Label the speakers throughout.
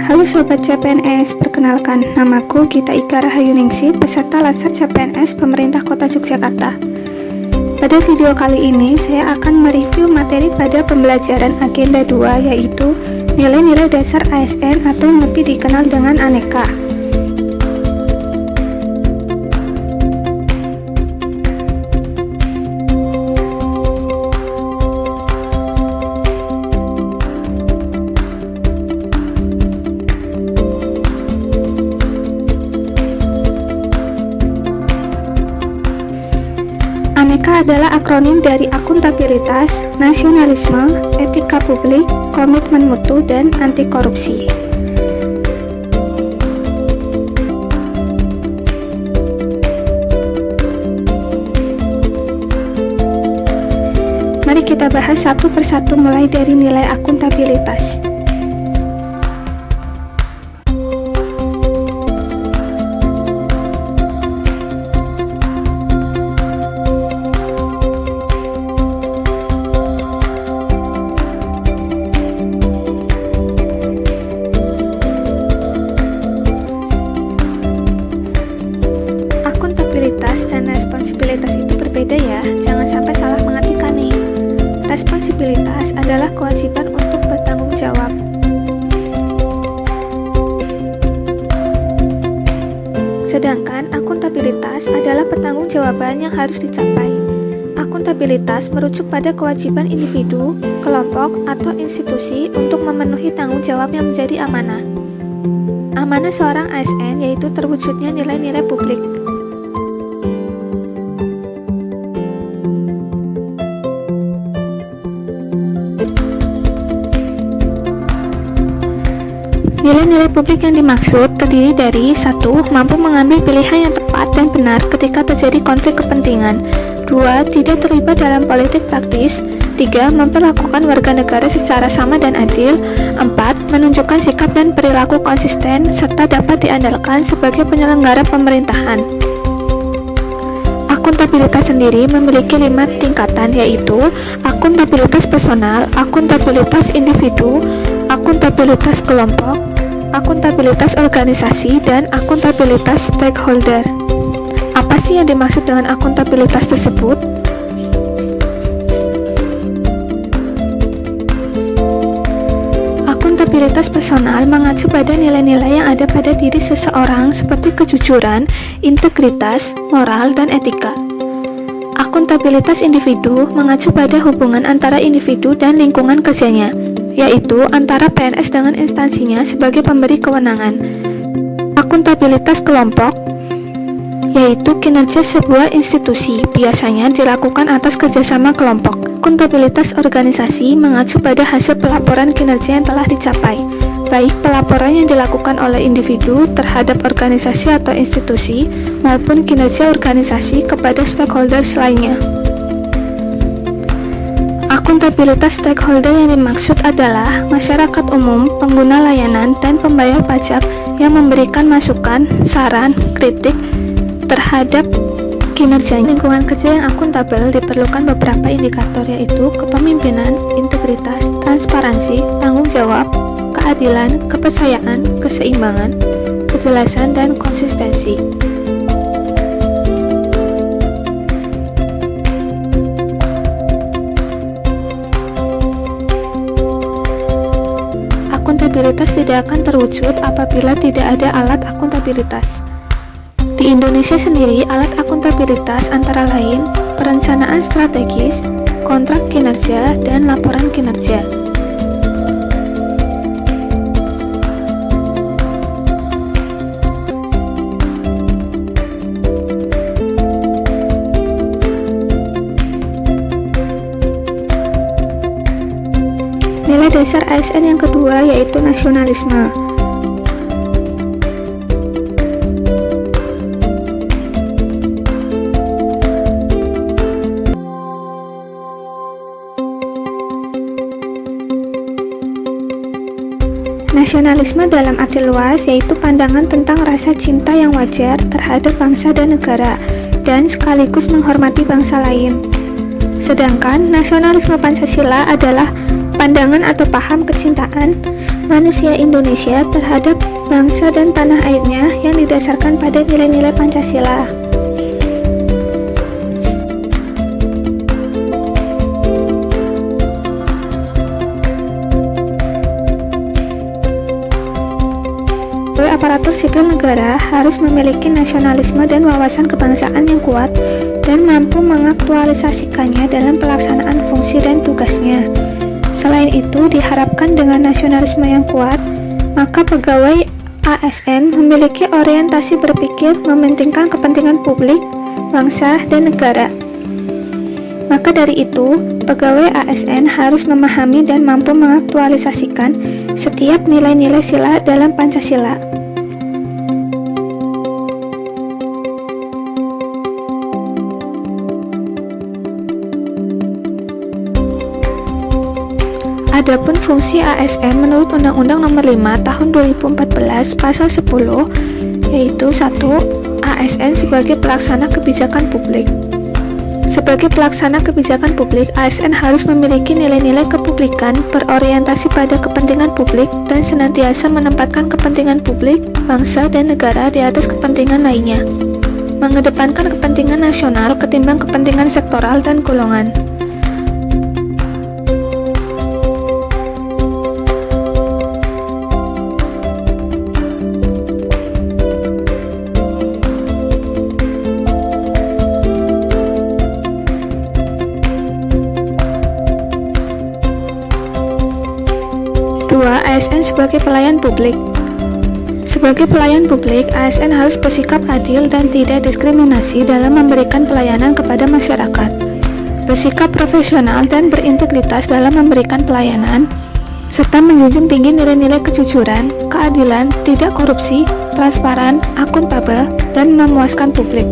Speaker 1: Halo Sobat CPNS, perkenalkan, namaku Gita Ika Rahayuningsih, peserta Latsar CPNS Pemerintah Kota Yogyakarta. Pada video kali ini, saya akan mereview materi pada pembelajaran Agenda 2, yaitu nilai-nilai dasar ASN atau yang lebih dikenal dengan aneka. Aneka adalah akronim dari akuntabilitas, nasionalisme, etika publik, komitmen mutu, dan anti korupsi. Mari kita bahas satu persatu mulai dari nilai akuntabilitas. Akuntabilitas dan responsibilitas itu berbeda ya, jangan sampai salah mengartikan nih. Responsibilitas adalah kewajiban untuk bertanggung jawab. Sedangkan akuntabilitas adalah pertanggungjawaban yang harus dicapai. Akuntabilitas merujuk pada kewajiban individu, kelompok, atau institusi untuk memenuhi tanggung jawab yang menjadi amanah. Amanah seorang ASN yaitu terwujudnya nilai-nilai publik. Nilai-nilai publik yang dimaksud terdiri dari 1. Mampu mengambil pilihan yang tepat dan benar ketika terjadi konflik kepentingan. 2. Tidak terlibat dalam politik praktis. 3. Memperlakukan warga negara secara sama dan adil. 4. Menunjukkan sikap dan perilaku konsisten serta dapat diandalkan sebagai penyelenggara pemerintahan. Akuntabilitas sendiri memiliki 5 tingkatan, yaitu akuntabilitas personal, akuntabilitas individu, akuntabilitas kelompok, akuntabilitas organisasi, dan akuntabilitas stakeholder. Apa sih yang dimaksud dengan akuntabilitas tersebut? Akuntabilitas personal mengacu pada nilai-nilai yang ada pada diri seseorang seperti kejujuran, integritas, moral, dan etika. Akuntabilitas individu mengacu pada hubungan antara individu dan lingkungan kerjanya, yaitu antara PNS dengan instansinya sebagai pemberi kewenangan. Akuntabilitas kelompok yaitu kinerja sebuah institusi, biasanya dilakukan atas kerjasama kelompok. Akuntabilitas organisasi mengacu pada hasil pelaporan kinerja yang telah dicapai, baik pelaporan yang dilakukan oleh individu terhadap organisasi atau institusi, maupun kinerja organisasi kepada stakeholders lainnya. Akuntabilitas stakeholder yang dimaksud adalah masyarakat umum, pengguna layanan, dan pembayar pajak yang memberikan masukan, saran, kritik terhadap kinerja. Lingkungan kerja yang akuntabel diperlukan beberapa indikator, yaitu kepemimpinan, integritas, transparansi, tanggung jawab, keadilan, kepercayaan, keseimbangan, kejelasan, dan konsistensi. Akuntabilitas tidak akan terwujud apabila tidak ada alat akuntabilitas. Di Indonesia sendiri, alat akuntabilitas antara lain perencanaan strategis, kontrak kinerja, dan laporan kinerja. Nilai dasar ASN yang kedua yaitu nasionalisme. Nasionalisme dalam arti luas yaitu pandangan tentang rasa cinta yang wajar terhadap bangsa dan negara, dan sekaligus menghormati bangsa lain. Sedangkan nasionalisme Pancasila adalah pandangan atau paham kecintaan manusia Indonesia terhadap bangsa dan tanah airnya yang didasarkan pada nilai-nilai Pancasila. Aparatur sipil negara harus memiliki nasionalisme dan wawasan kebangsaan yang kuat dan mampu mengaktualisasikannya dalam pelaksanaan fungsi dan tugasnya. Selain itu, diharapkan dengan nasionalisme yang kuat, maka pegawai ASN memiliki orientasi berpikir mementingkan kepentingan publik, bangsa, dan negara. Maka dari itu, pegawai ASN harus memahami dan mampu mengaktualisasikan setiap nilai-nilai sila dalam Pancasila. Adapun fungsi ASN menurut Undang-Undang Nomor 5 Tahun 2014 Pasal 10 yaitu 1. ASN sebagai pelaksana kebijakan publik. Sebagai pelaksana kebijakan publik, ASN harus memiliki nilai-nilai kepublikan, berorientasi pada kepentingan publik, dan senantiasa menempatkan kepentingan publik, bangsa, dan negara di atas kepentingan lainnya. Mengedepankan kepentingan nasional ketimbang kepentingan sektoral dan golongan. ASN sebagai pelayan publik. Sebagai pelayan publik, ASN harus bersikap adil dan tidak diskriminasi dalam memberikan pelayanan kepada masyarakat, bersikap profesional dan berintegritas dalam memberikan pelayanan, serta menjunjung tinggi nilai-nilai kejujuran, keadilan, tidak korupsi, transparan, akuntabel, dan memuaskan publik.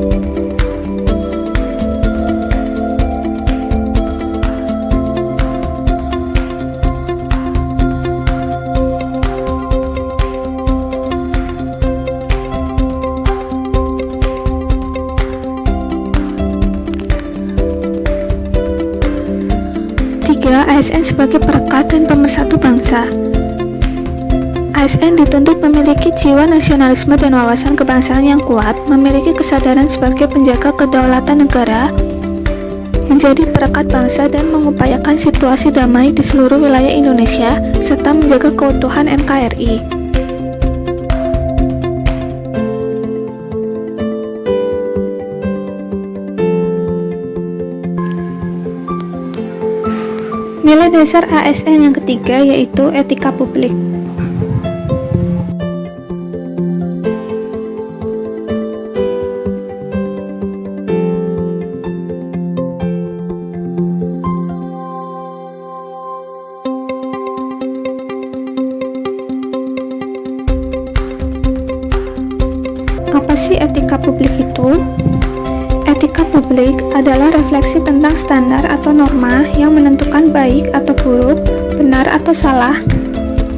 Speaker 1: ASN sebagai perekat dan pemersatu bangsa. ASN dituntut memiliki jiwa nasionalisme dan wawasan kebangsaan yang kuat, memiliki kesadaran sebagai penjaga kedaulatan negara, menjadi perekat bangsa dan mengupayakan situasi damai di seluruh wilayah Indonesia, serta menjaga keutuhan NKRI. Nilai dasar ASN yang ketiga yaitu etika publik. Apa sih etika publik itu? Etika publik adalah refleksi tentang standar atau norma yang menentukan baik atau buruk, benar atau salah,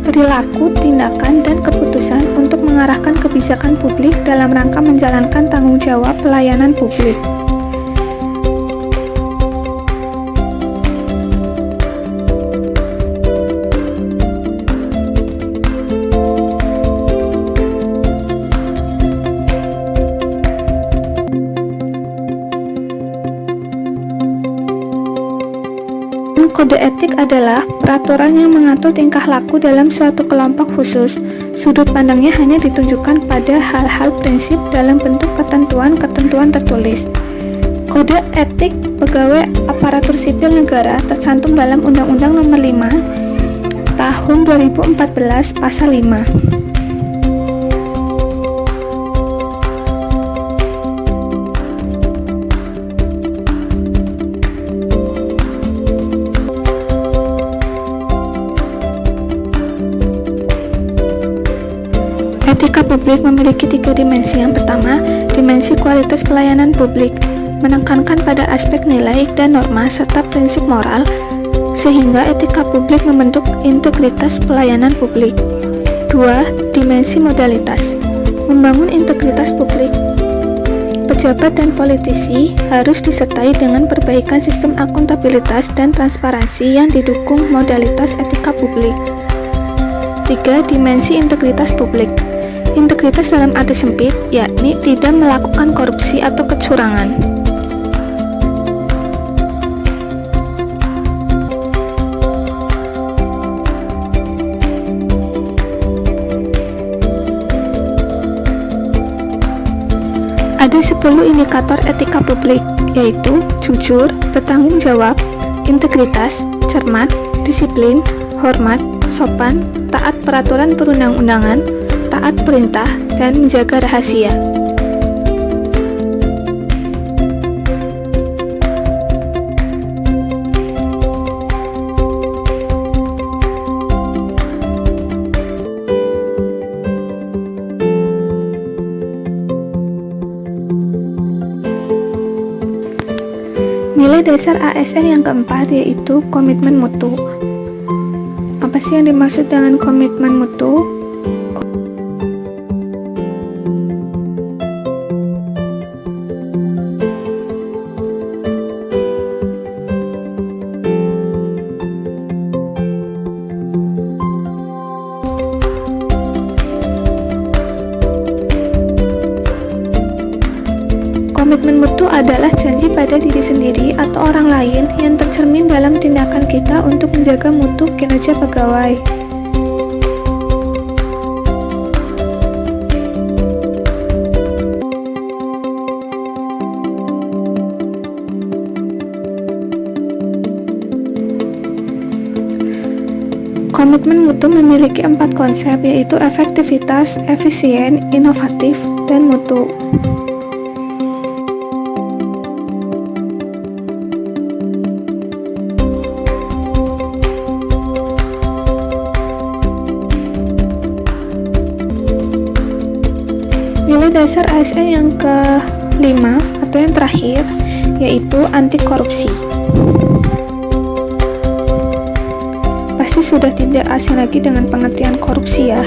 Speaker 1: perilaku, tindakan, dan keputusan untuk mengarahkan kebijakan publik dalam rangka menjalankan tanggung jawab pelayanan publik. Kode etik adalah peraturan yang mengatur tingkah laku dalam suatu kelompok khusus. Sudut pandangnya hanya ditunjukkan pada hal-hal prinsip dalam bentuk ketentuan-ketentuan tertulis. Kode etik pegawai aparatur sipil negara tercantum dalam Undang-Undang Nomor 5 Tahun 2014 Pasal 5. Etika publik memiliki 3 dimensi. Yang pertama, dimensi kualitas pelayanan publik, menekankan pada aspek nilai dan norma serta prinsip moral, sehingga etika publik membentuk integritas pelayanan publik. 2. Dimensi modalitas, membangun integritas publik. Pejabat dan politisi harus disertai dengan perbaikan sistem akuntabilitas dan transparansi yang didukung modalitas etika publik. Ketiga, dimensi integritas publik. Integritas dalam arti sempit, yakni tidak melakukan korupsi atau kecurangan. Ada 10 indikator etika publik, yaitu jujur, bertanggung jawab, integritas, cermat, disiplin, hormat, sopan, taat peraturan perundang-undangan, taat perintah, dan menjaga rahasia. Nilai dasar ASN yang keempat yaitu komitmen mutu. Apa sih yang dimaksud dengan komitmen mutu? Komitmen mutu adalah janji pada diri sendiri atau orang lain yang tercermin dalam tindakan kita untuk menjaga mutu kinerja pegawai. Komitmen mutu memiliki 4 konsep, yaitu efektivitas, efisien, inovatif, dan mutu. Nilai dasar ASN yang ke-5 atau yang terakhir yaitu anti korupsi. Pasti sudah tidak asing lagi dengan pengertian korupsi ya.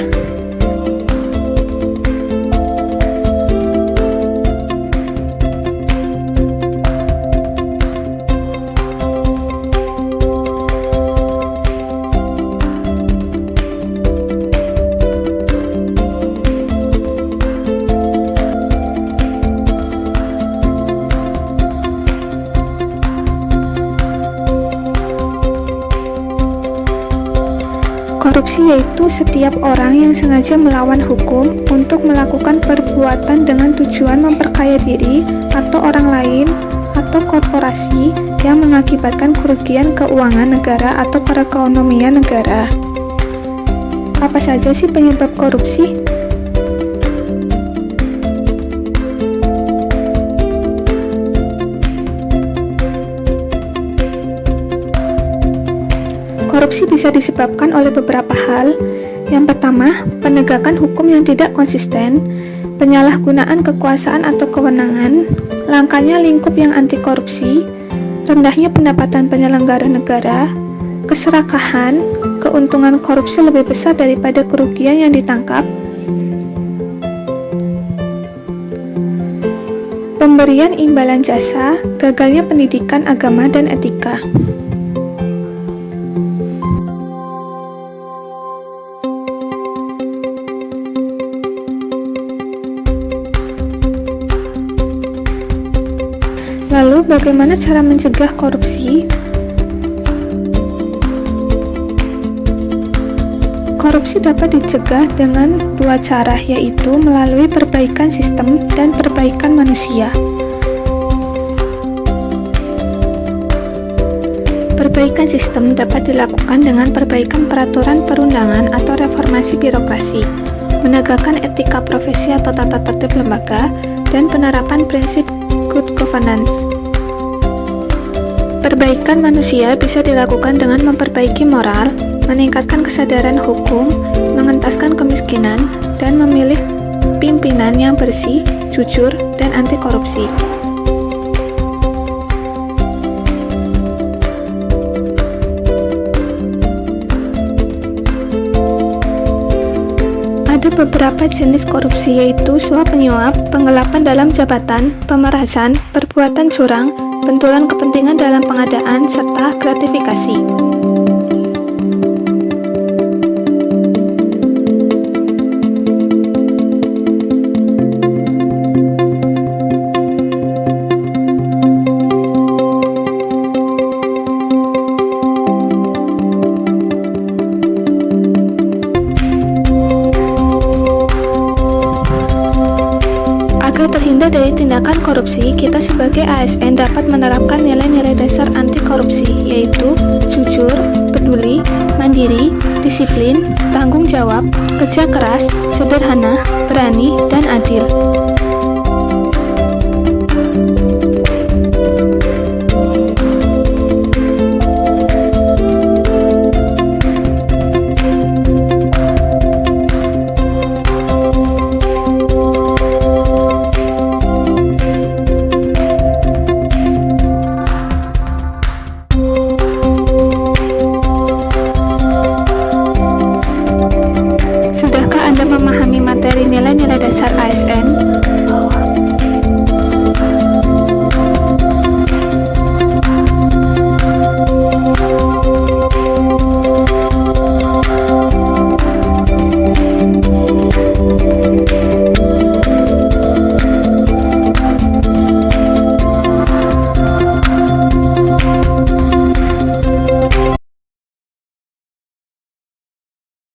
Speaker 1: Korupsi yaitu setiap orang yang sengaja melawan hukum untuk melakukan perbuatan dengan tujuan memperkaya diri atau orang lain atau korporasi yang mengakibatkan kerugian keuangan negara atau perekonomian negara. Apa saja sih penyebab korupsi? Korupsi bisa disebabkan oleh beberapa hal. Yang pertama, penegakan hukum yang tidak konsisten, penyalahgunaan kekuasaan atau kewenangan, langkanya lingkup yang anti korupsi, rendahnya pendapatan penyelenggara negara, keserakahan, keuntungan korupsi lebih besar daripada kerugian yang ditangkap, pemberian imbalan jasa, gagalnya pendidikan agama dan etika. Lalu, bagaimana cara mencegah korupsi? Korupsi dapat dicegah dengan 2 cara, yaitu melalui perbaikan sistem dan perbaikan manusia. Perbaikan sistem dapat dilakukan dengan perbaikan peraturan perundangan atau reformasi birokrasi, menegakkan etika profesi atau tata tertib lembaga, dan penerapan prinsip good governance. Perbaikan manusia bisa dilakukan dengan memperbaiki moral, meningkatkan kesadaran hukum, mengentaskan kemiskinan, dan memilih pimpinan yang bersih, jujur, dan anti korupsi. Ada beberapa jenis korupsi, yaitu suap menyuap, penggelapan dalam jabatan, pemerasan, perbuatan curang, benturan kepentingan dalam pengadaan, serta gratifikasi. Terhindar dari tindakan korupsi, kita sebagai ASN dapat menerapkan nilai-nilai dasar anti korupsi, yaitu jujur, peduli, mandiri, disiplin, tanggung jawab, kerja keras, sederhana, berani, dan adil.